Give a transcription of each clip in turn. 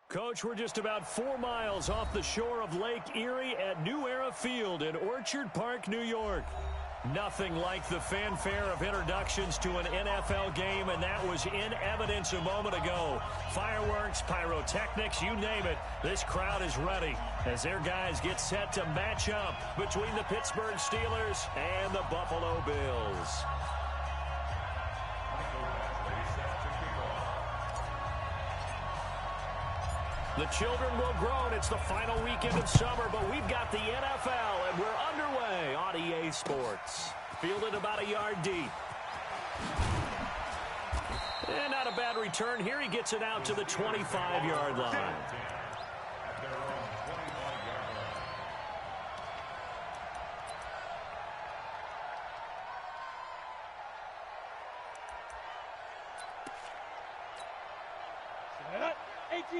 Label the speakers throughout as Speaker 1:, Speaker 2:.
Speaker 1: Coach, we're just about 4 miles off the shore of Lake Erie at New Era Field in Orchard Park, New York. Nothing like the fanfare of introductions to an NFL game, and that was in evidence a moment ago. Fireworks, pyrotechnics, you name it. This crowd is ready as their guys get set to match up between the Pittsburgh Steelers and the Buffalo Bills. The children will grow, and it's the final weekend of summer, but we've got the NFL, and we're underway on EA Sports. Fielded about a yard deep. And not a bad return here. He gets it out to the 25-yard line.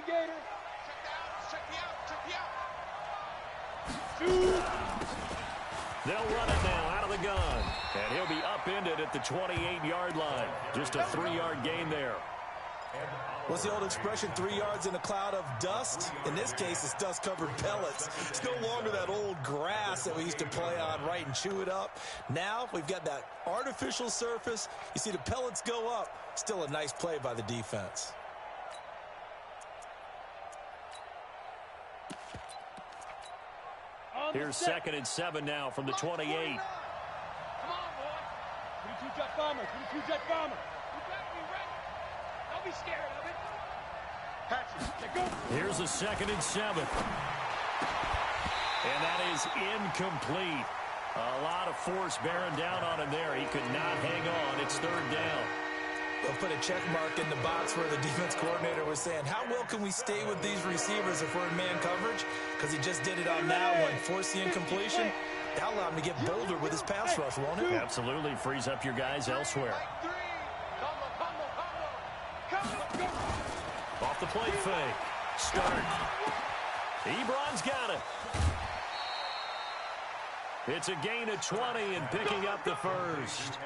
Speaker 2: Gator.
Speaker 1: They'll run it now out of the gun. And he'll be upended at the 28-yard line. Just a 3-yard gain there.
Speaker 3: What's the old expression, 3 yards in a cloud of dust? In this case, it's dust-covered pellets. It's no longer that old grass that we used to play on, right, and chew it up. Now we've got that artificial surface. You see the pellets go up. Still a nice play by the defense.
Speaker 1: Here's 2nd and 7 now from the 28.
Speaker 2: Come on, boy. 22 jet bomber. 22 jet bomber. You better be ready. Don't be scared of it. Patches, go.
Speaker 1: Here's a 2nd and 7. And that is incomplete. A lot of force bearing down on him there. He could not hang on. It's 3rd down.
Speaker 3: They'll put a check mark in the box where the defense coordinator was saying, how well can we stay with these receivers if we're in man coverage? Because he just did it on that one, force the incompletion. That'll allow him to get bolder with his pass rush, won't it?
Speaker 1: Absolutely. Frees up your guys elsewhere. Off the play fake. Start. Ebron's got it. It's a gain of 20 and picking up the first.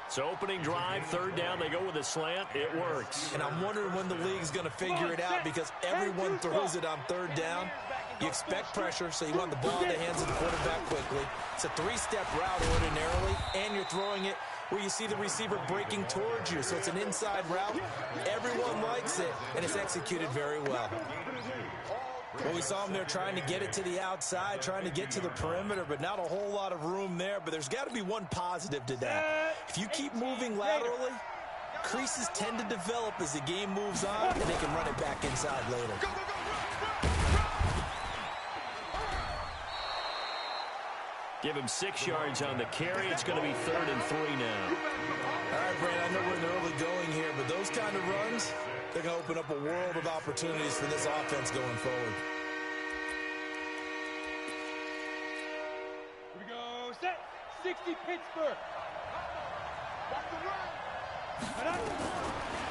Speaker 1: So opening drive, 3rd down, they go with a slant. It works.
Speaker 3: And I'm wondering when the league's going to figure it out because everyone throws it on 3rd down. You expect pressure, so you want the ball in the hands of the quarterback quickly. It's a 3-step route ordinarily, and you're throwing it where you see the receiver breaking towards you. So it's an inside route. Everyone likes it, and it's executed very well. Well, we saw him there trying to get it to the outside, trying to get to the perimeter, but not a whole lot of room there. But there's got to be one positive to that. If you keep moving laterally, creases tend to develop as the game moves on, and they can run it back inside later.
Speaker 1: Give him 6 yards on the carry. It's going to be 3rd and 3 now.
Speaker 3: All right, Brand, I know we're in the early going here, but those kind of runs, they're going to open up a world of opportunities for this offense going forward.
Speaker 2: Here we go. Set. 60 Pittsburgh. That's the run.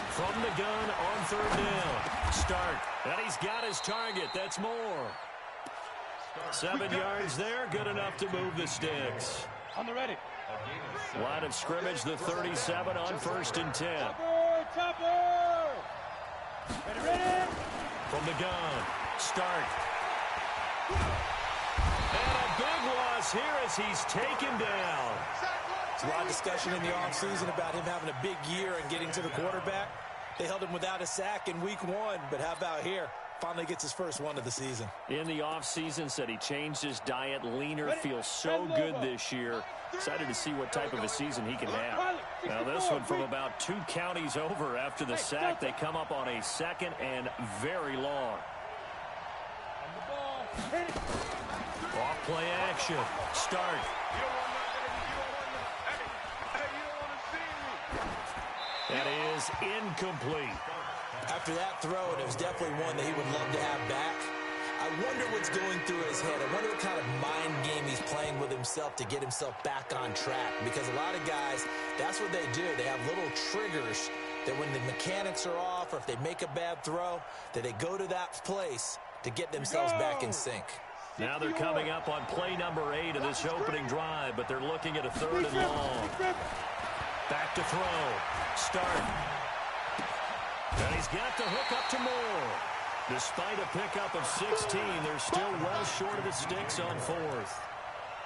Speaker 1: From the gun on 3rd down. Start. And he's got his target. That's more. 7 yards there. Good enough to move the sticks.
Speaker 2: On the ready.
Speaker 1: Line of scrimmage, the 37 on 1st and 10.
Speaker 2: Topper! Ready?
Speaker 1: From the gun. Start. And a big loss here as he's taken down.
Speaker 3: There's a lot of discussion in the offseason about him having a big year and getting to the quarterback. They held him without a sack in week 1, but how about here? Finally gets his first one of the season.
Speaker 1: In the offseason, said he changed his diet, leaner, feels so good this year. Excited to see what type of a season he can have. Now this one from about 2 counties over after the sack. They come up on a 2nd and very long. Off play action. Start. That is incomplete.
Speaker 3: After that throw, and it was definitely one that he would love to have back. I wonder what's going through his head. I wonder what kind of mind game he's playing with himself to get himself back on track. Because a lot of guys, that's what they do. They have little triggers that when the mechanics are off or if they make a bad throw, that they go to that place to get themselves back in sync.
Speaker 1: Now they're coming up on play number 8 of this opening drive, but they're looking at a 3rd and long. Back to throw. Start. And he's got the hook up to Moore. Despite a pickup of 16, they're still well short of the sticks on fourth.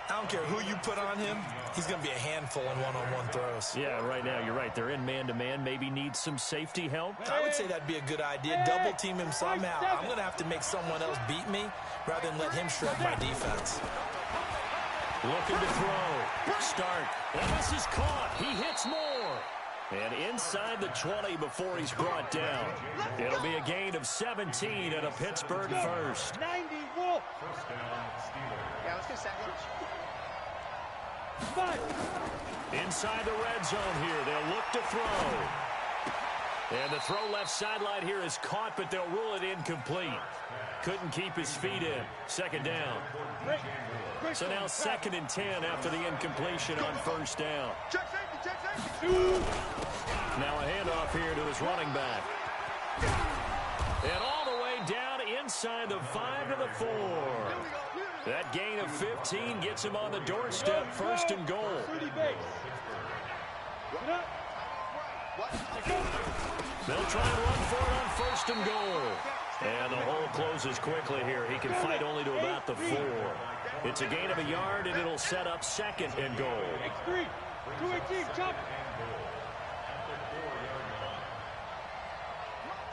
Speaker 3: I don't care who you put on him, he's going to be a handful in one-on-one throws.
Speaker 1: Yeah, right now, you're right. They're in man-to-man. Maybe need some safety help.
Speaker 3: I would say that'd be a good idea. Double team him somehow. I'm going to have to make someone else beat me rather than let him shred my defense.
Speaker 1: Looking to throw. Stark. And this is caught. He hits Moore. And inside the 20 before he's brought down. It'll be a gain of 17 and a Pittsburgh first.
Speaker 2: 90 Wolf. Yeah, let's get second.
Speaker 1: Inside the red zone here. They'll look to throw. And the throw left sideline here is caught, but they'll rule it incomplete. Couldn't keep his feet in. Second down. So now 2nd and 10 after the incompletion on first down. Now a handoff here to his running back. And all the way down inside the 5 to the 4. That gain of 15 gets him on the doorstep, 1st and goal. They'll try and run for it on 1st and goal. And the hole closes quickly here. He can fight only to about the 4. It's a gain of a yard, and it'll set up 2nd and goal.
Speaker 2: X3, 218, jump.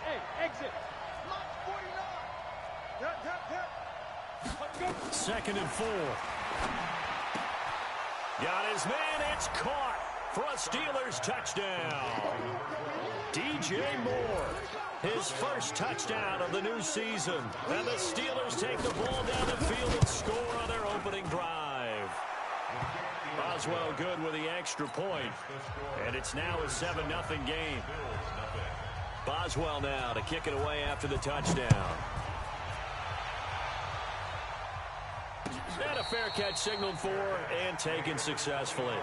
Speaker 2: Hey, exit.
Speaker 1: 2nd and 4. Got his man. It's caught for a Steelers touchdown. DJ Moore, his first touchdown of the new season. And the Steelers take the ball down the field and score on their opening drive. Boswell good with the extra point. And it's now a 7-0 game. Boswell now to kick it away after the touchdown. And a fair catch signaled for and taken successfully.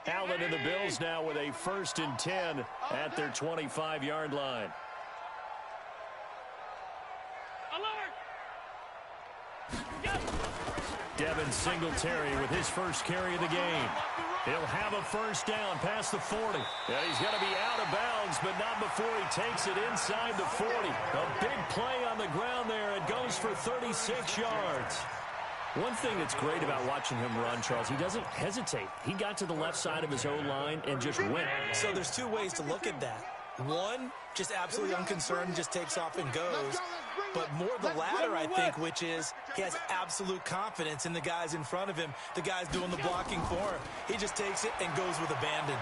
Speaker 1: Allen and the Bills now with a 1st and 10 at their 25-yard line. Devin Singletary with his first carry of the game. He'll have a first down past the 40. And he's going to be out of bounds, but not before he takes it inside the 40. A big play on the ground there. It goes for 36 yards. One thing that's great about watching him run, Charles, he doesn't hesitate. He got to the left side of his O-line and just went.
Speaker 3: So there's two ways to look at that. One, just absolutely unconcerned, just takes off and goes. But more the latter, I think, which is he has absolute confidence in the guys in front of him, the guys doing the blocking for him. He just takes it and goes with abandon.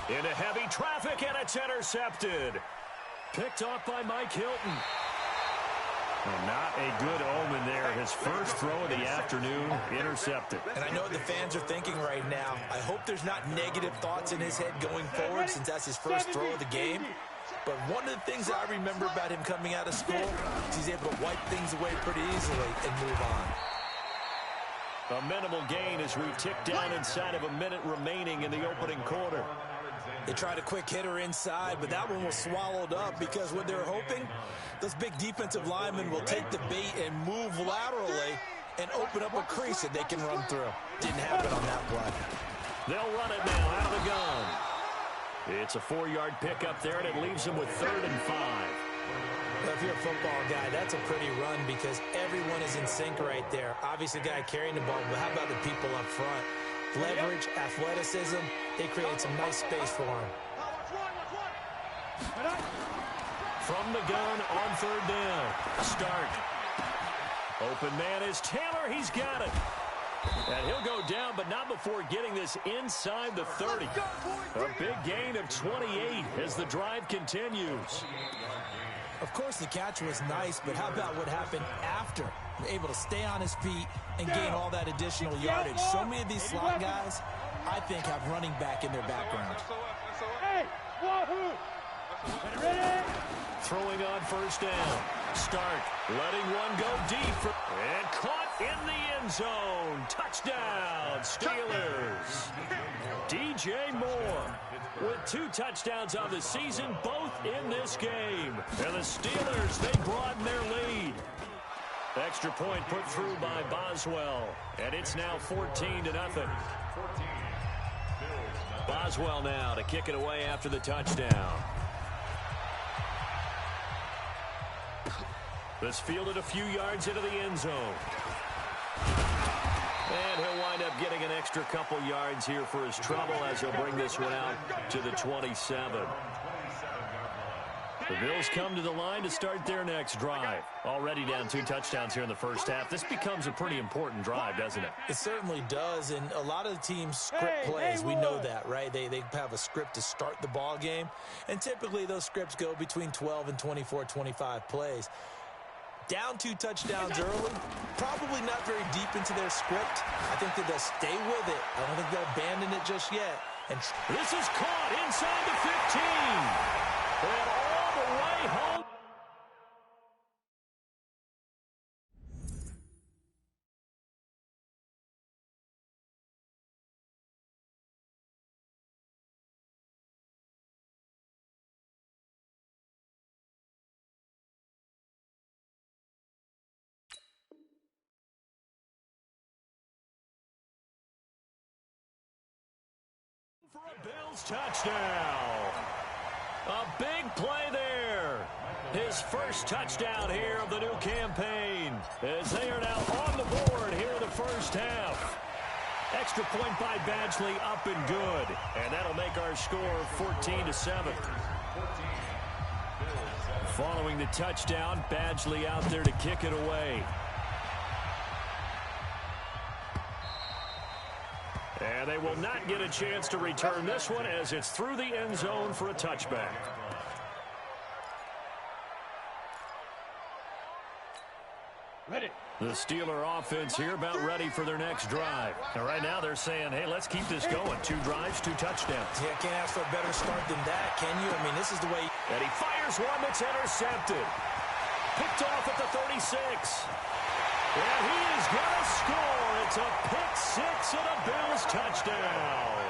Speaker 1: Into heavy traffic, and it's intercepted. Picked off by Mike Hilton. And not a good omen there. His first throw of the afternoon, intercepted.
Speaker 3: And I know what the fans are thinking right now. I hope there's not negative thoughts in his head going forward since that's his first throw of the game. But one of the things I remember about him coming out of school is he's able to wipe things away pretty easily and move on.
Speaker 1: A minimal gain as we tick down inside of a minute remaining in the opening quarter.
Speaker 3: They tried a quick hitter inside, but that one was swallowed up because what they're hoping, those big defensive linemen will take the bait and move laterally and open up a crease that they can run through. Didn't happen on that play.
Speaker 1: They'll run it now out of the gun. It's a 4-yard pickup there, and it leaves them with 3rd and 5.
Speaker 3: Well, if you're a football guy, that's a pretty run because everyone is in sync right there. Obviously, the guy carrying the ball, but how about the people up front? Leverage, athleticism, they created some nice space for him.
Speaker 1: From the gun on 3rd down. Stark. Open man is Taylor. He's got it. And he'll go down, but not before getting this inside the 30. A big gain of 28 as the drive continues.
Speaker 3: Of course, the catch was nice, but how about what happened after? Able to stay on his feet and gain all that additional yardage. So many of these slot guys, I think, have running back in their background.
Speaker 1: Throwing on 1st down. Stark letting one go deep. And caught in the end zone. Touchdown, Steelers. DJ Moore with 2 touchdowns on the season, both in this game. And the Steelers, they broaden their lead. Extra point put through by Boswell, and it's now 14-0. Boswell now to kick it away after the touchdown. This fielded a few yards into the end zone. And he'll wind up getting an extra couple yards here for his trouble as he'll bring this one out to the 27. The Bills come to the line to start their next drive. Already down 2 touchdowns here in the first half. This becomes a pretty important drive, doesn't it?
Speaker 3: It certainly does, and a lot of the teams script plays. We know that, right? They have a script to start the ball game, and typically those scripts go between 12 and 24, 25 plays. Down 2 touchdowns early, probably not very deep into their script. I think that they'll stay with it. I don't think they'll abandon it just yet. And
Speaker 1: this is caught inside the 15. And all the way home. For a Bills touchdown. A big play there. His first touchdown here of the new campaign, as they are now on the board here in the first half. Extra point by Badgley, up and good. And that'll make our score 14-7. Following the touchdown, Badgley out there to kick it away. And they will not get a chance to return this one as it's through the end zone for a touchback.
Speaker 2: Ready.
Speaker 1: The Steeler offense here about ready for their next drive. And right now they're saying, hey, let's keep this going. 2 drives, 2 touchdowns.
Speaker 3: Yeah, can't ask for a better start than that, can you? I mean, this is the way.
Speaker 1: And he fires one that's intercepted. Picked off at the 36. And he is going to score. It's a pick 6 and a Bills touchdown.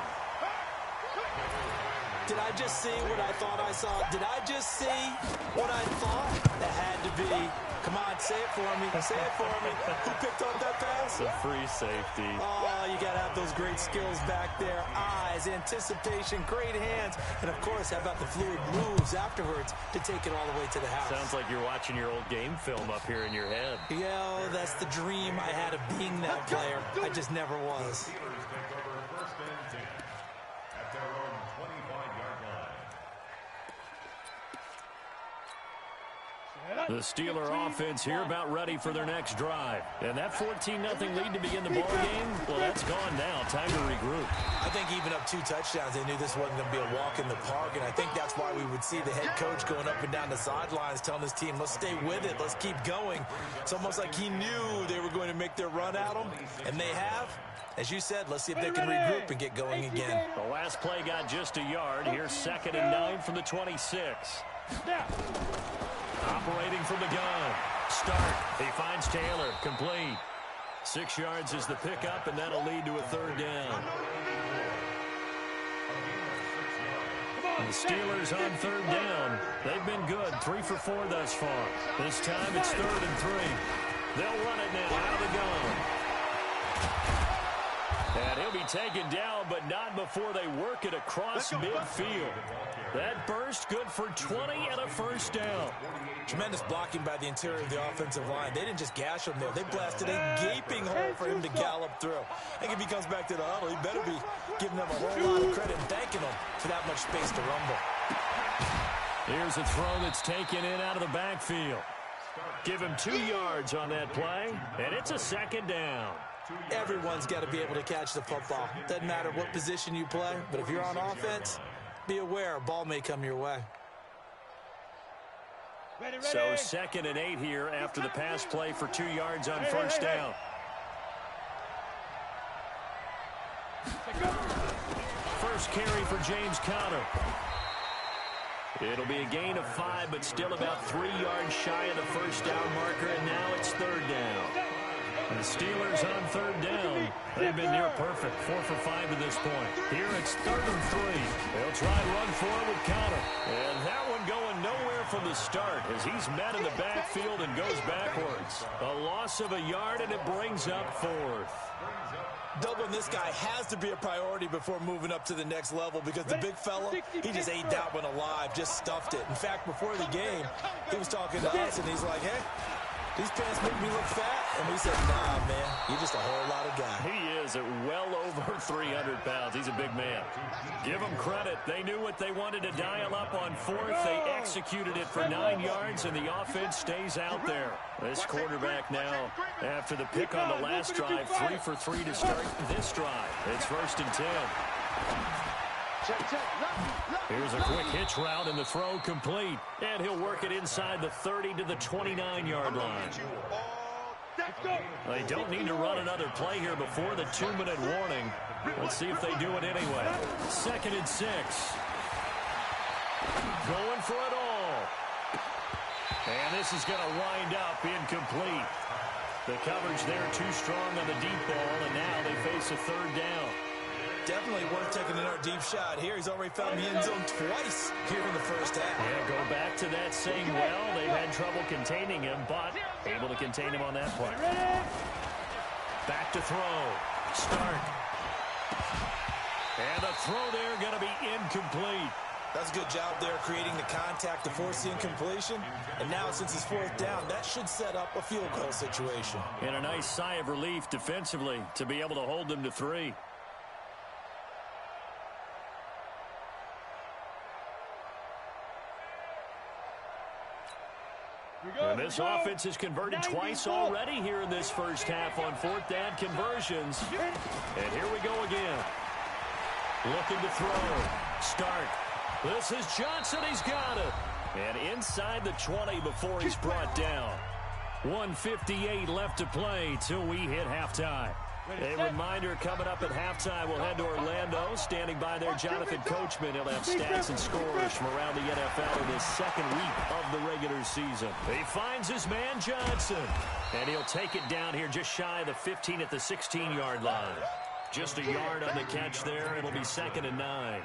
Speaker 3: Did I just see what I thought I saw? Did I just see what I thought? That had to be. Come on, say it for me. Say it for me. Who picked up that pass?
Speaker 1: It's a free safety.
Speaker 3: Oh, you got to have those great skills back there. Eyes, anticipation, great hands. And, of course, how about the fluid moves afterwards to take it all the way to the house?
Speaker 1: Sounds like you're watching your old game film up here in your head.
Speaker 3: Yeah, that's the dream I had of being that player. I just never was.
Speaker 1: The Steeler offense here about ready for their next drive. And that 14-0 lead to begin the ball game, well, that's gone now. Time to regroup.
Speaker 3: I think even up 2 touchdowns, they knew this wasn't going to be a walk in the park, and I think that's why we would see the head coach going up and down the sidelines telling his team, let's stay with it, let's keep going. It's almost like he knew they were going to make their run at him, and they have. As you said, let's see if they can regroup and get going again.
Speaker 1: The last play got just a yard. Here's 2nd and 9 from the 26. Operating from the gun. Start. He finds Taylor. Complete. 6 yards is the pickup, and that'll lead to a 3rd down. The Steelers on 3rd down. They've been good. 3 for 4 thus far. This time it's 3rd and 3. They'll run it now out of the gun. And he'll be taken down, but not before they work it across midfield. That burst good for 20 and a 1st down.
Speaker 3: Tremendous blocking by the interior of the offensive line. They didn't just gash him there. They blasted a gaping hole for him to gallop through. I think if he comes back to the huddle, he better be giving them a whole lot of credit and thanking them for that much space to rumble.
Speaker 1: Here's a throw that's taken in out of the backfield. Give him 2 yards on that play, and it's a 2nd down.
Speaker 3: Everyone's got to be able to catch the football. Doesn't matter what position you play, but if you're on offense, be aware a ball may come your way.
Speaker 2: Ready.
Speaker 1: So 2nd and 8 here after the pass play for 2 yards on 1st down. First carry for James Conner. It'll be a gain of 5, but still about 3 yards shy of the 1st down marker, and now it's 3rd down. The Steelers on third down. They've been near perfect, 4 for 5 to this point. Here it's 3rd and 3. They'll try and run forward with Connor. And that one going nowhere from the start as he's met in the backfield and goes backwards. A loss of a yard, and it brings up 4th.
Speaker 3: Doubling this guy has to be a priority before moving up to the next level because the big fella, he just ate that one alive, just stuffed it. In fact, before the game, he was talking to us, and he's like, hey, these pants make me look fat. And we said, nah, man, you're just a whole lot of guy.
Speaker 1: He is at well over 300 pounds. He's a big man. Give him credit. They knew what they wanted to dial up on 4th. They executed it for 9 yards, and the offense stays out there. This quarterback now, after the pick on the last drive, 3 for 3 to start this drive. It's 1st and 10. Here's a quick hitch route, and the throw complete. And he'll work it inside the 30 to the 29-yard line. They don't need to run another play here before the 2-minute warning. Let's see if they do it anyway. 2nd and 6. Going for it all. And this is going to wind up incomplete. The coverage there too strong on the deep ball, and now they face a 3rd down.
Speaker 3: Definitely worth taking another deep shot here. He's already found the end zone twice here in the first half.
Speaker 1: Yeah, go back to that same well. They've had trouble containing him, but able to contain him on that play. Back to throw. Start. And the throw there going to be incomplete.
Speaker 3: That's a good job there creating the contact to force the incompletion. And now since it's 4th down, that should set up a field goal situation.
Speaker 1: And a nice sigh of relief defensively to be able to hold them to 3. And this offense has converted twice already here in this first half on 4th down conversions. And here we go again. Looking to throw. Start. This is Johnson. He's got it. And inside the 20 before he's brought down. 1:58 left to play till we hit halftime. A reminder coming up at halftime, we'll head to Orlando. Standing by there, Jonathan Coachman. He'll have stats and scores from around the NFL in his 2nd week of the regular season. He finds his man Johnson, and he'll take it down here just shy of the 15 at the 16-yard line. Just a yard on the catch there. It'll be 2nd and 9.
Speaker 4: 1-yard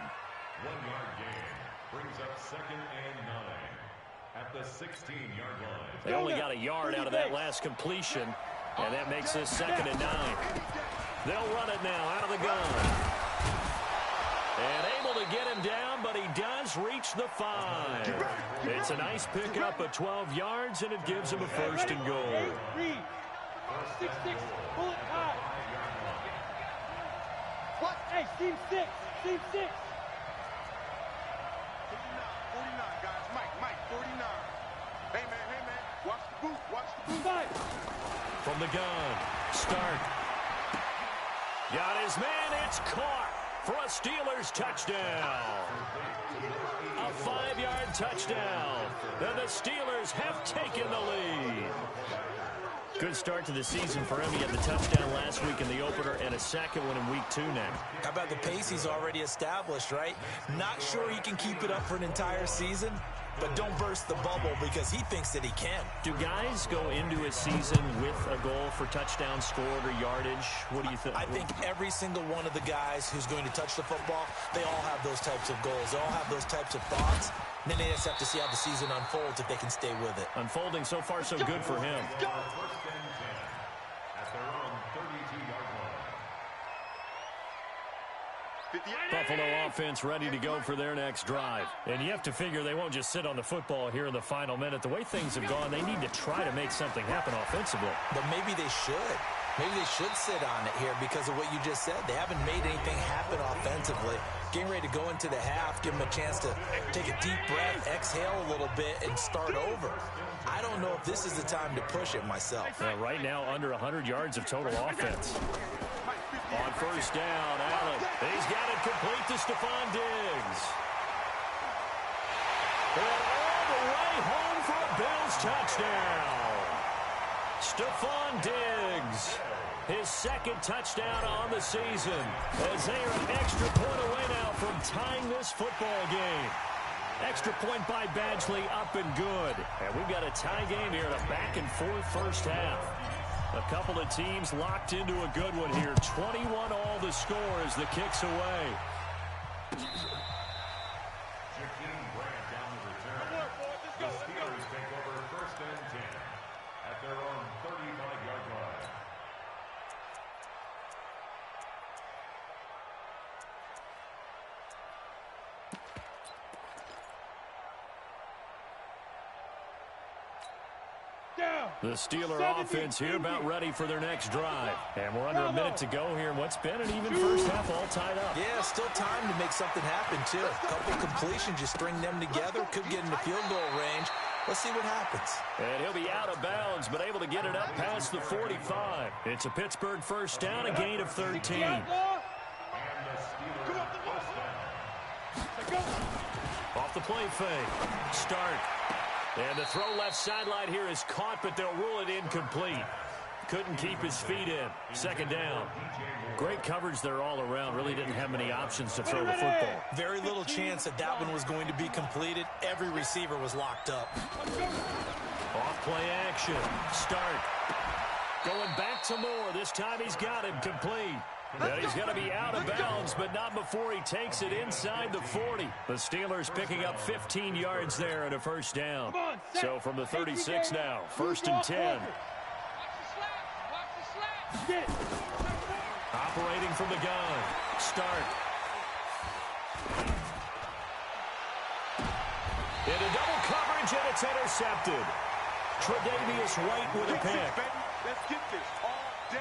Speaker 4: gain brings up 2nd and 9 at the 16-yard line.
Speaker 1: They only got a yard out of that last completion. And that makes this 2nd and 9. They'll run it now out of the gun. And able to get him down, but he does reach the 5. It's a nice pickup of 12 yards, and it gives him a 1st and goal.
Speaker 2: 6-6, bullet hot. What? Hey, team 6, team 6.
Speaker 5: 49, guys. Mike, 49. Hey, man. Watch the boot,
Speaker 1: From the gun. Start. Got his man. It's caught for a Steelers touchdown. A 5-yard touchdown. And the Steelers have taken the lead. Good start to the season for him. He had the touchdown last week in the opener and a 2nd one in week 2 now.
Speaker 3: How about the pace he's already established, right? Not sure he can keep it up for an entire season, but don't burst the bubble because he thinks that he can.
Speaker 1: Do guys go into a season with a goal for touchdowns scored or yardage? What do you think?
Speaker 3: I think every single one of the guys who's going to touch the football, they all have those types of goals. They all have those types of thoughts. And then they just have to see how the season unfolds if they can stay with it.
Speaker 1: Unfolding so far so good for him.
Speaker 4: First and 10 at their own 32-yard line.
Speaker 1: Buffalo offense ready to go for their next drive. And you have to figure they won't just sit on the football here in the final minute. The way things have gone, they need to try to make something happen offensively.
Speaker 3: But maybe they should. Maybe they should sit on it here because of what you just said. They haven't made anything happen offensively. Getting ready to go into the half, give them a chance to take a deep breath, exhale a little bit, and start over. I don't know if this is the time to push it myself.
Speaker 1: Right now, under 100 yards of total offense. On first down, Allen. He's got it complete to Stephon Diggs. And all the way home for a Bills touchdown. Stephon Diggs, his 2nd touchdown on the season, as they are an extra point away now from tying this football game. Extra point by Badgley, up and good. And we've got a tie game here in a back-and-forth first half. A couple of teams locked into a good one here. 21 all the score as the kick's away.
Speaker 4: Jakeem Grant down the return. The Steelers take over 1st and 10 at their own 35-yard line.
Speaker 1: The Steeler offense here about ready for their next drive. And we're under a minute to go here in what's been an even first half all tied up.
Speaker 3: Yeah, still time to make something happen, too. A couple completions, you string them together, could get into field goal range. Let's see what happens.
Speaker 1: And he'll be out of bounds, but able to get it up past the 45. It's a Pittsburgh first down, a gain of 13.
Speaker 4: And the Steelers first down.
Speaker 1: Off the play fake. Start. And the throw left sideline here is caught, but they'll rule it incomplete. Couldn't keep his feet in. Second down. Great coverage there all around. Really didn't have many options to throw the football.
Speaker 3: Very little chance that that one was going to be completed. Every receiver was locked up.
Speaker 1: Off play action. Start. Going back to Moore. This time he's got him complete. And he's going to be out of bounds, but not before he takes it inside the 40. The Steelers picking up 15 yards there and a first down. So from the 36 now, 1st and 10. Operating from the gun. Start. Into double coverage, and it's intercepted. Tre'Davious White with a pick.
Speaker 5: Let's get this all day.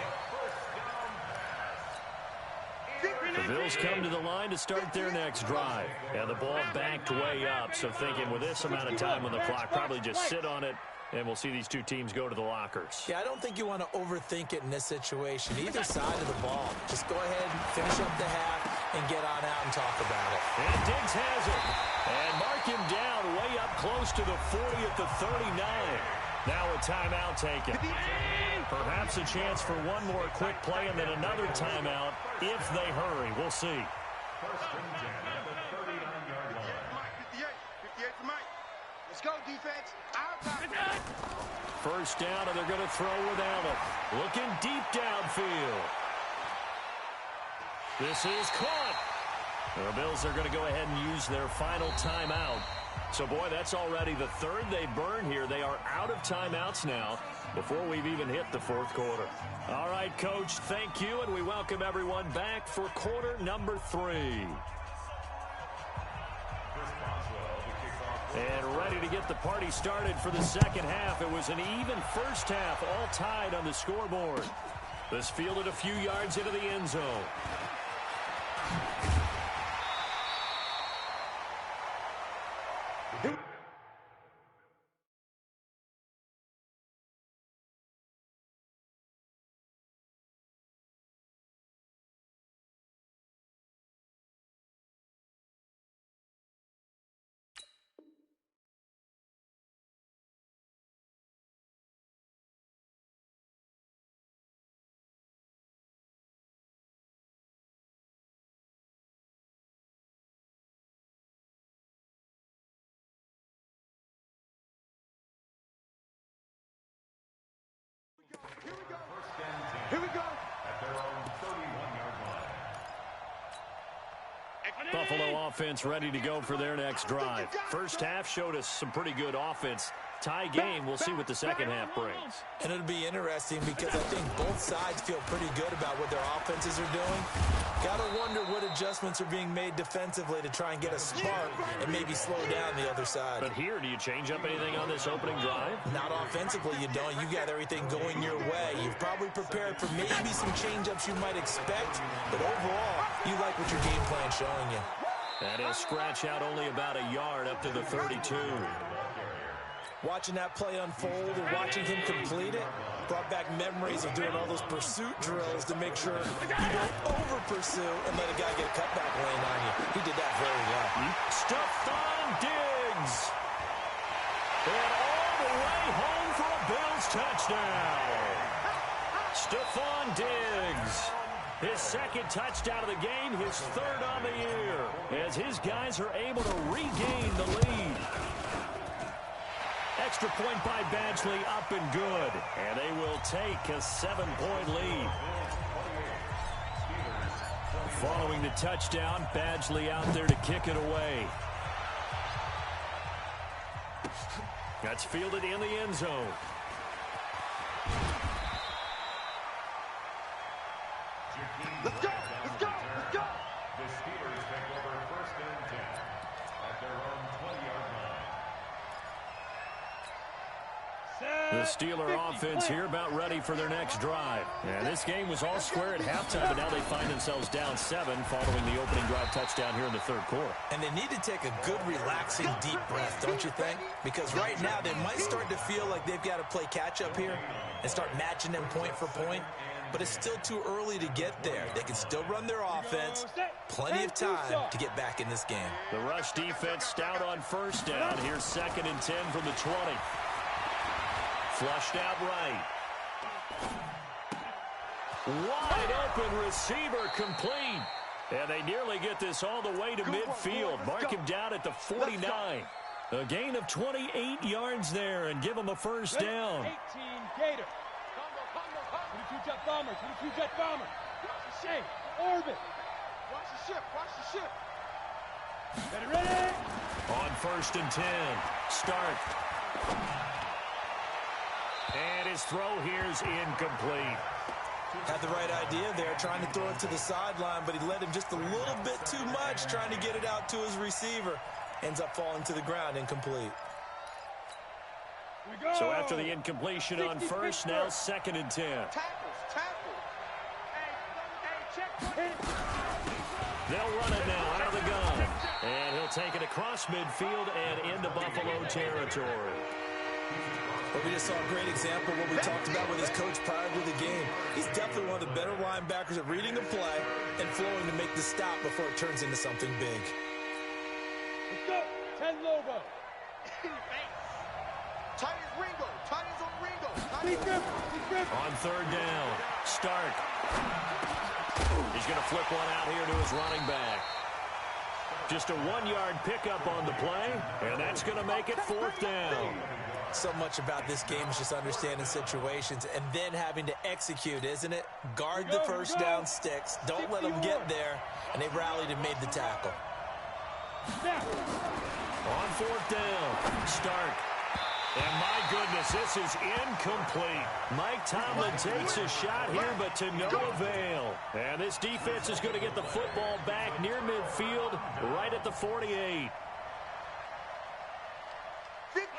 Speaker 1: The Bills come to the line to start their next drive. And the ball backed way up, so thinking with this amount of time on the clock, probably just sit on it, and we'll see these two teams go to the lockers.
Speaker 3: Yeah, I don't think you want to overthink it in this situation. Either side of the ball. Just go ahead and finish up the half and get on out and talk about it.
Speaker 1: And Diggs has it. And mark him down way up close to the 40 at the 39. Now a timeout taken. Perhaps a chance for one more quick play and then another timeout if they hurry. We'll see.
Speaker 4: 1st and 10 at the 39-yard line.
Speaker 5: 58 for Mike. Let's go, defense.
Speaker 1: First down, and they're going to throw without it. Looking deep downfield. This is caught. The Bills are going to go ahead and use their final timeout. So, boy, that's already the third they burn here. They are out of timeouts now before we've even hit the 4th quarter. All right, Coach, thank you, and we welcome everyone back for quarter number 3. And ready to get the party started for the second half. It was an even first half, all tied on the scoreboard. This fielded a few yards into the end zone.
Speaker 5: Here we go.
Speaker 4: At their own 31-yard line.
Speaker 1: Buffalo offense ready to go for their next drive. First half showed us some pretty good offense. Tie game. We'll see what the second half brings.
Speaker 3: And it'll be interesting because I think both sides feel pretty good about what their offenses are doing. Got to wonder what adjustments are being made defensively to try and get a spark and maybe slow down the other side.
Speaker 1: But here, do you change up anything on this opening drive?
Speaker 3: Not offensively, you don't. You got everything going your way. You've probably prepared for maybe some change-ups you might expect, but overall, you like what your game plan's showing you.
Speaker 1: And he'll scratch out only about a yard up to the 32.
Speaker 3: Watching that play unfold and watching him complete it brought back memories of doing all those pursuit drills to make sure you don't over-pursue and let a guy get a cutback lane on you. He did that very well.
Speaker 1: Stephon Diggs. And all the way home for a Bills touchdown. Stephon Diggs. His second touchdown of the game, his third on the year, as his guys are able to regain the lead. extra point by Badgley up and good. And they will take a 7-point lead. Following the touchdown, Badgley out there to kick it away. That's fielded in the end zone.
Speaker 2: Let's go! Let's go! Let's go!
Speaker 4: The Steelers take over 1st and 10 at their own 20-yard line.
Speaker 1: The Steeler offense here about ready for their next drive. And this game was all square at halftime, but now they find themselves down 7 following the opening drive touchdown here in the third quarter.
Speaker 3: And they need to take a good, relaxing, deep breath, don't you think? Because right now they might start to feel like they've got to play catch-up here and start matching them point for point. But it's still too early to get there. They can still run their offense. Plenty of time to get back in this game.
Speaker 1: The rush defense stout on first down. Here's 2nd and 10 from the 20. Flushed out right. Wide open receiver complete. And they nearly get this all the way to midfield. Mark him down at the 49. A gain of 28 yards there and give him a first down.
Speaker 2: 18 Gator. 22 jet bomber. 22 jet bomber. Watch the shape. Orbit. Watch the ship. Watch the ship. Ready.
Speaker 1: On 1st and 10. Start. And his throw here's incomplete.
Speaker 3: Had the right idea there, trying to throw it to the sideline, but he led him just a little bit too much, trying to get it out to his receiver. Ends up falling to the ground, incomplete.
Speaker 1: So after the incompletion on first, now 2nd and 10.
Speaker 2: Tackles. Hey, check.
Speaker 1: They'll run it now out of the gun. And he'll take it across midfield and into Buffalo territory.
Speaker 3: But we just saw a great example of what we talked about with his coach prior to the game. He's definitely one of the better linebackers at reading a play and flowing to make the stop before it turns into something big.
Speaker 2: Let's go. 10 Lobo.
Speaker 5: Tight as Ringo. Tight as on Ringo.
Speaker 1: On 3rd down. Stark. He's going to flip one out here to his running back. Just a 1-yard pickup on the play, and that's going to make it 4th down.
Speaker 3: So much about this game is just understanding situations and then having to execute, isn't it? Guard the first down sticks. Don't let them get there. And they rallied and made the tackle.
Speaker 1: On 4th down, Stark. And my goodness, this is incomplete. Mike Tomlin takes a shot here, but to no avail. And this defense is going to get the football back near midfield, right at the 48.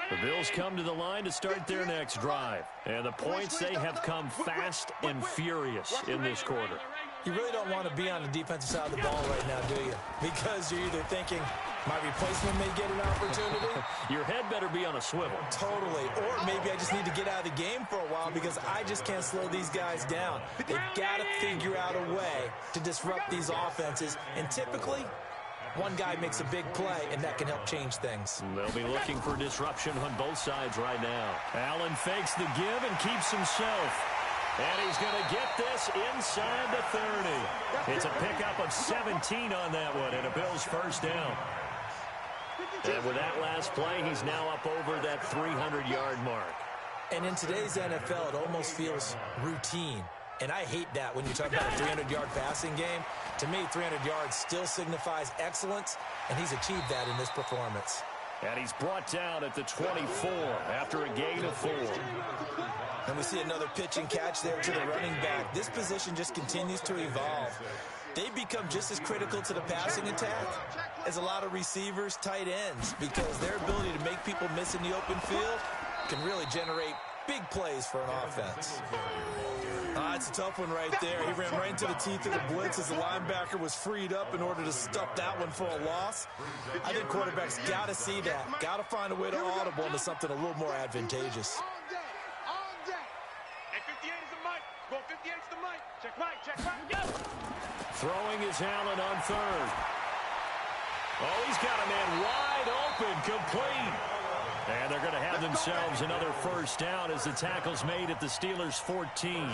Speaker 1: The Bills come to the line to start their next drive. And the points, they have come fast and furious in this quarter.
Speaker 3: You really don't want to be on the defensive side of the ball right now, do you? Because you're either thinking, my replacement may get an opportunity.
Speaker 1: Your head better be on a swivel.
Speaker 3: Totally. Or maybe I just need to get out of the game for a while because I just can't slow these guys down. They've got to figure out a way to disrupt these offenses. And typically, one guy makes a big play, and that can help change things.
Speaker 1: They'll be looking for disruption on both sides right now. Allen fakes the give and keeps himself. And he's going to get this inside the 30. It's a pickup of 17 on that one, and a Bills first down. And with that last play, he's now up over that 300-yard mark.
Speaker 3: And in today's NFL, it almost feels routine. And I hate that when you talk about a 300-yard passing game. To me, 300 yards still signifies excellence, and he's achieved that in this performance.
Speaker 1: And he's brought down at the 24 after a gain of 4.
Speaker 3: And we see another pitch and catch there to the running back. This position just continues to evolve. They become just as critical to the passing attack as a lot of receivers, tight ends, because their ability to make people miss in the open field can really generate big plays for an offense. It's a tough one right there. He ran right into the teeth of the blitz as the linebacker was freed up in order to stuff that one for a loss. I think quarterbacks got to see that. Got to find a way to audible into something a little more advantageous.
Speaker 2: All day. Hey, 58 is the mic. Go 58 is the mic. Check mic, go.
Speaker 1: Throwing is Allen on 3rd. Oh, he's got a man wide open, complete. And they're going to have themselves another first down as the tackle's made at the Steelers' 14.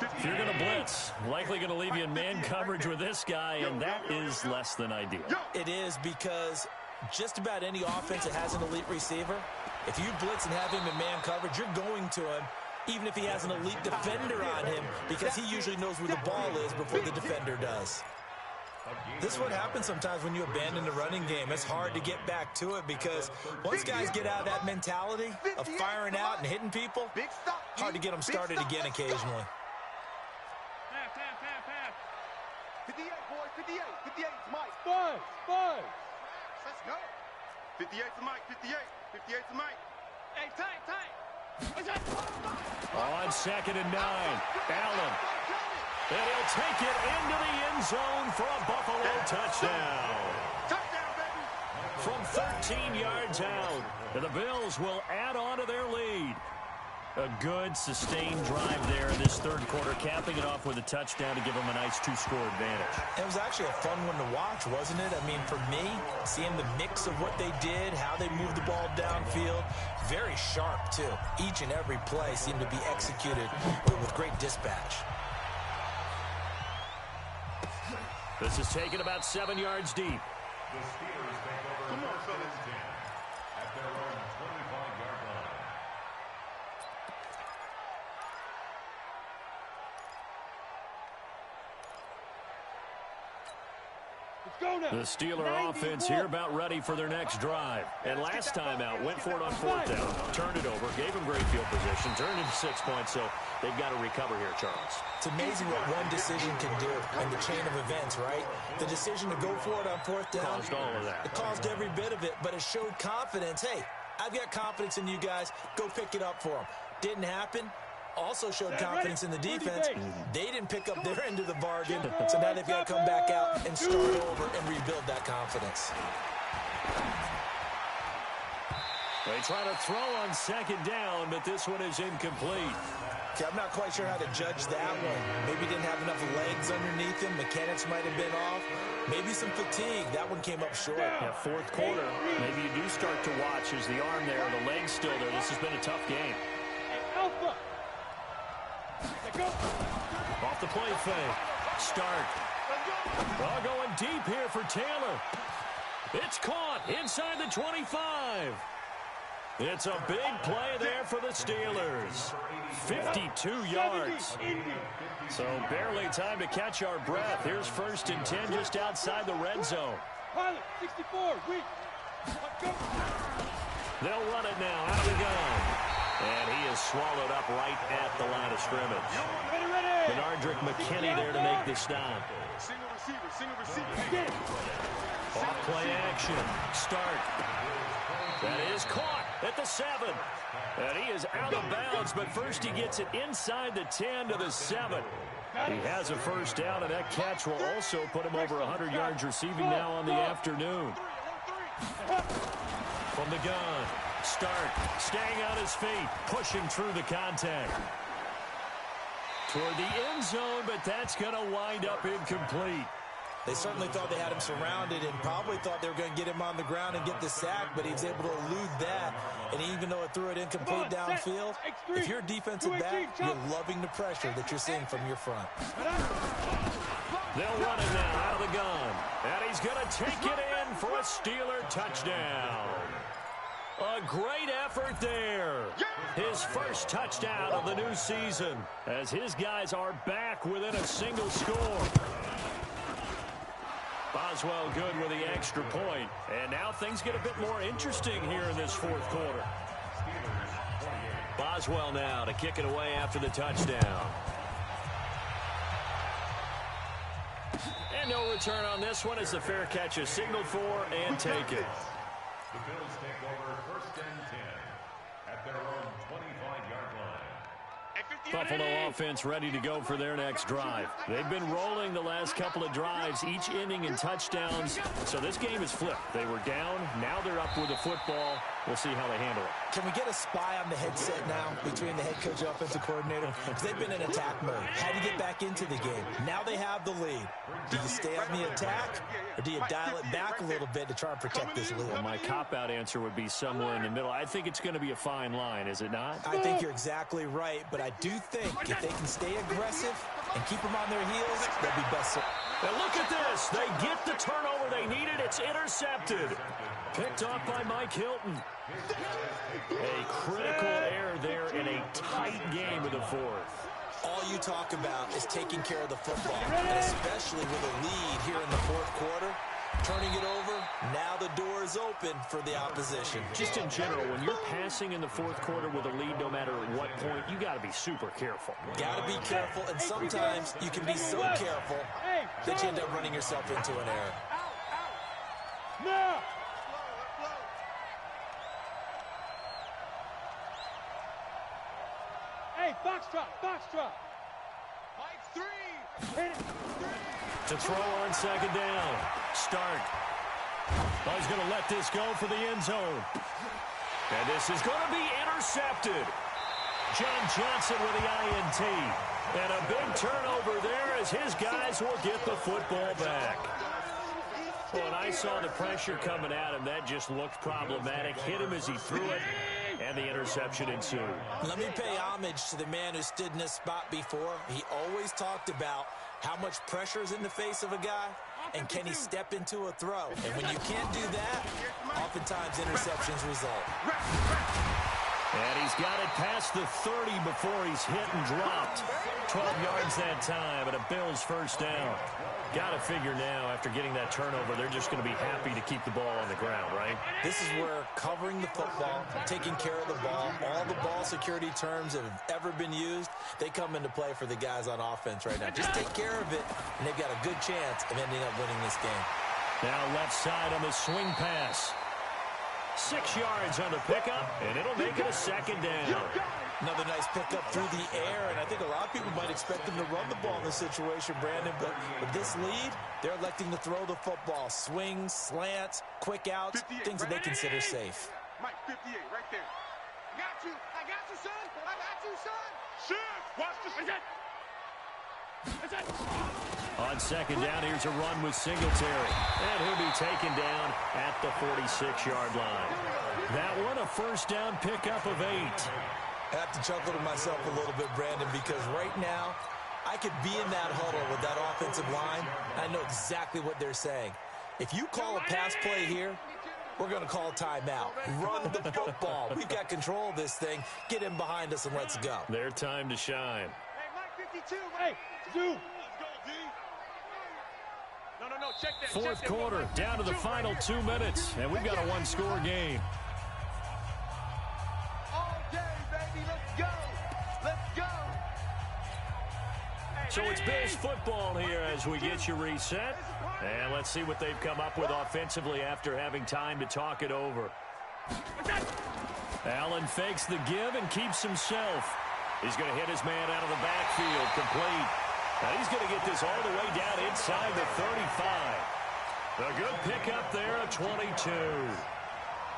Speaker 1: If you're going to blitz, likely going to leave you in man coverage with this guy, and that is less than ideal.
Speaker 3: It is, because just about any offense that has an elite receiver If you blitz and have him in man coverage, you're going to him, even if he has an elite defender on him, because he usually knows where the ball is before the defender does. This is what happens sometimes when you abandon the running game. It's hard to get back to it because once guys get out of that mentality of firing out and hitting people, hard to get them started again occasionally.
Speaker 5: 58, boys, 58. 58 to Mike.
Speaker 2: Five.
Speaker 5: Let's go. 58 to Mike, 58. 58 to Mike. Hey, tight.
Speaker 1: On 2nd and 9, Allen. And he'll take it into the end zone for a Buffalo touchdown.
Speaker 5: Touchdown, baby.
Speaker 1: From 13 yards out, and the Bills will add on to their lead. A good, sustained drive there in this third quarter, capping it off with a touchdown to give them a nice 2-score advantage.
Speaker 3: It was actually a fun one to watch, wasn't it? I mean, for me, seeing the mix of what they did, how they moved the ball downfield, very sharp, too. Each and every play seemed to be executed with great dispatch.
Speaker 1: This is taken about 7 yards deep.
Speaker 4: The Steelers take over first and 10 at their own 25-yard line.
Speaker 2: Let's go now.
Speaker 1: The Steeler offense here about ready for their next drive. And last time out, went for it on 4th down, turned it over, gave them great field position, turned into 6 points, so they've got to recover here, Charles.
Speaker 3: It's amazing what one decision can do in the chain of events, right? The decision to go for it on 4th down.
Speaker 1: Caused all of that.
Speaker 3: It caused every bit of it, but it showed confidence. Hey, I've got confidence in you guys. Go pick it up for them. Didn't happen. Also showed confidence in the defense. They didn't pick up their end of the bargain, so now they've got to come back out and start over and rebuild that confidence.
Speaker 1: They try to throw on 2nd down, but this one is incomplete.
Speaker 3: Okay, I'm not quite sure how to judge that one. Maybe didn't have enough legs underneath him. Mechanics might have been off. Maybe some fatigue. That one came up short.
Speaker 1: Yeah, 4th quarter. Maybe you do start to watch as the arm there, the leg's still there. This has been a tough game.
Speaker 2: Alpha. Go.
Speaker 1: Off the play fake. Start. Oh, going deep here for Taylor. It's caught inside the 25. It's a big play there for the Steelers. 52 yards. So barely time to catch our breath. Here's 1st and 10 just outside the red zone.
Speaker 2: Pilot, 64, weak. Go.
Speaker 1: They'll run it now out of the gun. And he is swallowed up right at the line of scrimmage.
Speaker 2: Ready.
Speaker 1: Bernardrick McKinney there to make the stop.
Speaker 5: Single receiver.
Speaker 1: Off play action. Start. That is caught at the 7. And he is out of bounds, but first he gets it inside the 10 to the 7. He has a 1st down, and that catch will also put him over 100 yards receiving now on the afternoon. From the gun. Start. Staying on his feet. Pushing through the contact. Toward the end zone, but that's going to wind up incomplete.
Speaker 3: They certainly thought they had him surrounded and probably thought they were going to get him on the ground and get the sack, but he was able to elude that. And even though it threw it incomplete downfield, if you're a defensive back, you're loving the pressure that you're seeing from your front.
Speaker 1: They'll run it now out of the gun. And he's going to take it in for a Steeler touchdown. A great effort there. His 1st touchdown of the new season as his guys are back within a single score. Boswell good with the extra point. And now things get a bit more interesting here in this 4th quarter. Boswell now to kick it away after the touchdown. And no return on this one as the fair catch is signaled for and taken.
Speaker 4: The Bills take over 1st and 10 at their own 25-yard line.
Speaker 1: Buffalo offense ready to go for their next drive. They've been rolling the last couple of drives, each inning in touchdowns. So this game is flipped. They were down. Now they're up with the football. We'll see how they handle it.
Speaker 3: Can we get a spy on the headset now between the head coach and offensive coordinator? Because they've been in attack mode. How do you get back into the game? Now they have the lead. Do you stay on the attack, or do you dial it back a little bit to try and protect this lead?
Speaker 1: Well, my cop-out answer would be somewhere in the middle. I think it's going to be a fine line, is it not?
Speaker 3: I think you're exactly right, but I do think if they can stay aggressive and keep them on their heels, they'll be best.
Speaker 1: And look at this. They get the turnover they needed. It's intercepted. Picked off by Mike Hilton. A critical error there in a tight game of the fourth.
Speaker 3: All you talk about is taking care of the football, and especially with a lead here in the fourth quarter. Turning it over, now the door is open for the opposition.
Speaker 1: Just in general, when you're passing in the fourth quarter with a lead, no matter at what point, you got to be super careful.
Speaker 3: Got to be careful, and sometimes you can be so careful that you end up running yourself into an error.
Speaker 2: Now! Hey, foxtrot, foxtrot.
Speaker 5: Mike, 3.
Speaker 2: Hit it.
Speaker 1: To throw on second down. Start. Oh, he's going to let this go for the end zone. And this is going to be intercepted. John Johnson with the INT. And a big turnover there as his guys will get the football back. Well, and I saw the pressure coming at him. That just looked problematic. Hit him as he threw it, and the interception ensued. Let me pay homage to the man who stood in this spot before. He always talked about how much pressure is in the face of a guy, and can he step into a throw? And when you can't do that, oftentimes interceptions result. And he's got it past the 30 before he's hit and dropped. 12 yards that time, and a Bills first down. Got to figure now, after getting that turnover, they're just going to be happy to keep the ball on the ground, right? This is where covering the football, taking care of the ball, all the ball security terms that have ever been used, they come into play for the guys on offense right now. Just take care of it, and they've got a good chance of ending up winning this game. Now left side on the swing pass. 6 yards on the pickup, and it'll make it a second down. Another nice pickup through the air, and I think a lot of people might expect them to run the ball in this situation, Brandon, but with this lead, they're electing to throw the football. Swings, slants, quick outs, things that they consider safe.
Speaker 5: Mike, 58, right there. I got you, son. I got you, son. Shit, watch this.
Speaker 1: On second down, here's a run with Singletary. And he'll be taken down at the 46-yard line. That one, a first down pickup of 8.
Speaker 3: I have to chuckle to myself a little bit, Brandon, because right now, I could be in that huddle with that offensive line. I know exactly what they're saying. If you call a pass play here, we're going to call timeout. Run the football. We've got control of this thing. Get him behind us and let's go.
Speaker 1: Their time to shine.
Speaker 2: Hey, Mike 52, hey, do.
Speaker 5: Let's go, D. No, check that.
Speaker 1: Fourth quarter, down to the final 2 minutes, and we've got a one-score game.
Speaker 2: All day, baby, let's go. Let's go.
Speaker 1: So it's Bills football here as we get you reset. And let's see what they've come up with offensively after having time to talk it over. Allen fakes the give and keeps himself. He's going to hit his man out of the backfield, complete. Now he's going to get this all the way down inside the 35. A good pickup there, a 22.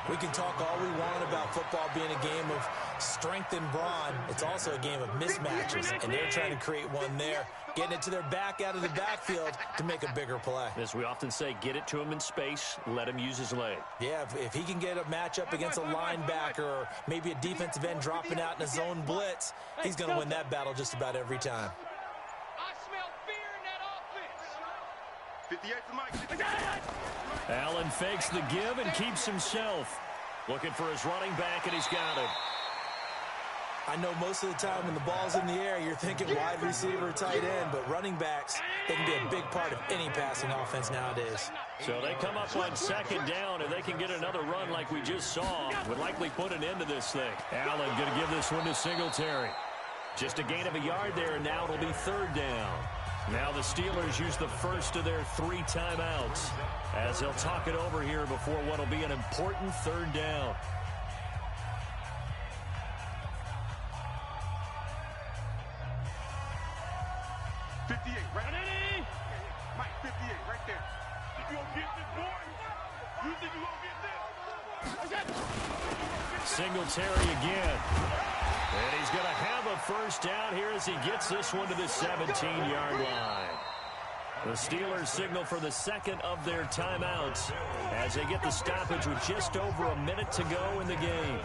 Speaker 1: We can talk all we want about football being a game of strength and brawn. It's also a game of mismatches, and they're trying to create one there, getting it to their back out of the backfield to make a bigger play. As we often say, get it to him in space, let him use his leg. Yeah, if he can get a matchup against a linebacker or maybe a defensive end dropping out in a zone blitz, he's going to win that battle just about every time.
Speaker 2: I smell fear in that offense.
Speaker 5: 58 to Mike.
Speaker 1: Allen fakes the give and keeps himself. Looking for his running back, and he's got it. I know most of the time when the ball's in the air, you're thinking wide receiver, tight end, but running backs, they can be a big part of any passing offense nowadays. So they come up on second down, and they can get another run like we just saw. Would likely put an end to this thing. Allen going to give this one to Singletary. Just a gain of a yard there, and now it'll be third down. Now the Steelers use the first of their 3 timeouts as they'll talk it over here before what will be an important third down.
Speaker 5: Mike, 58, right there. You gonna get this, boy? You think you gonna get this?
Speaker 1: Singletary again. And he's going to have a first down here as he gets this one to the 17-yard line. The Steelers signal for the second of their timeouts as they get the stoppage with just over a minute to go in the game.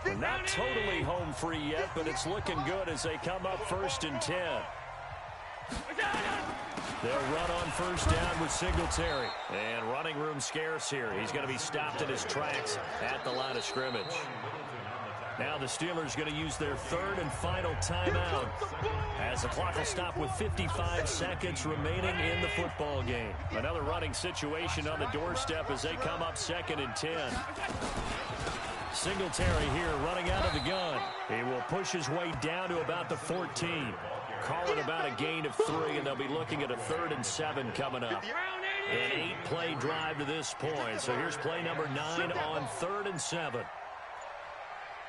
Speaker 1: They're not totally home free yet, but it's looking good as they come up 1st and 10. They'll run on first down with Singletary. And running room scarce here. He's going to be stopped in his tracks at the line of scrimmage. Now the Steelers going to use their third and final timeout as the clock will stop with 55 seconds remaining in the football game. Another running situation on the doorstep as they come up 2nd and 10. Singletary here running out of the gun. He will push his way down to about the 14. Call it about a gain of 3, and they'll be looking at a 3rd and 7 coming up. An 8-play drive to this point. So here's play number 9 on 3rd and 7.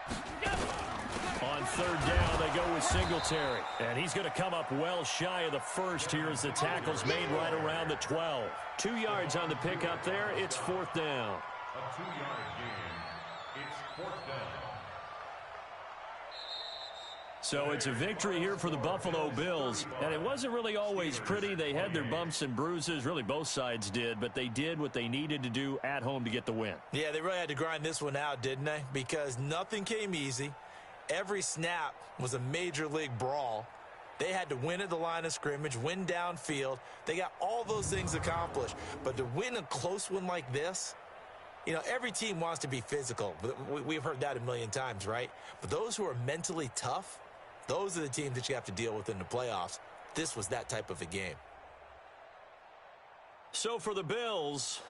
Speaker 1: On 3rd down, they go with Singletary. And he's going to come up well shy of the first here as the tackle's made right around the 12. 2 yards on the pickup there. It's 4th down.
Speaker 4: A 2-yard gain. It's 4th down.
Speaker 1: So it's a victory here for the Buffalo Bills. And it wasn't really always pretty. They had their bumps and bruises. Really, both sides did. But they did what they needed to do at home to get the win.
Speaker 3: Yeah, they really had to grind this one out, didn't they? Because nothing came easy. Every snap was a major league brawl. They had to win at the line of scrimmage, win downfield. They got all those things accomplished. But to win a close one like this, you know, every team wants to be physical. We've heard that a million times, right? But those who are mentally tough, those are the teams that you have to deal with in the playoffs. This was that type of a game.
Speaker 1: So for the Bills,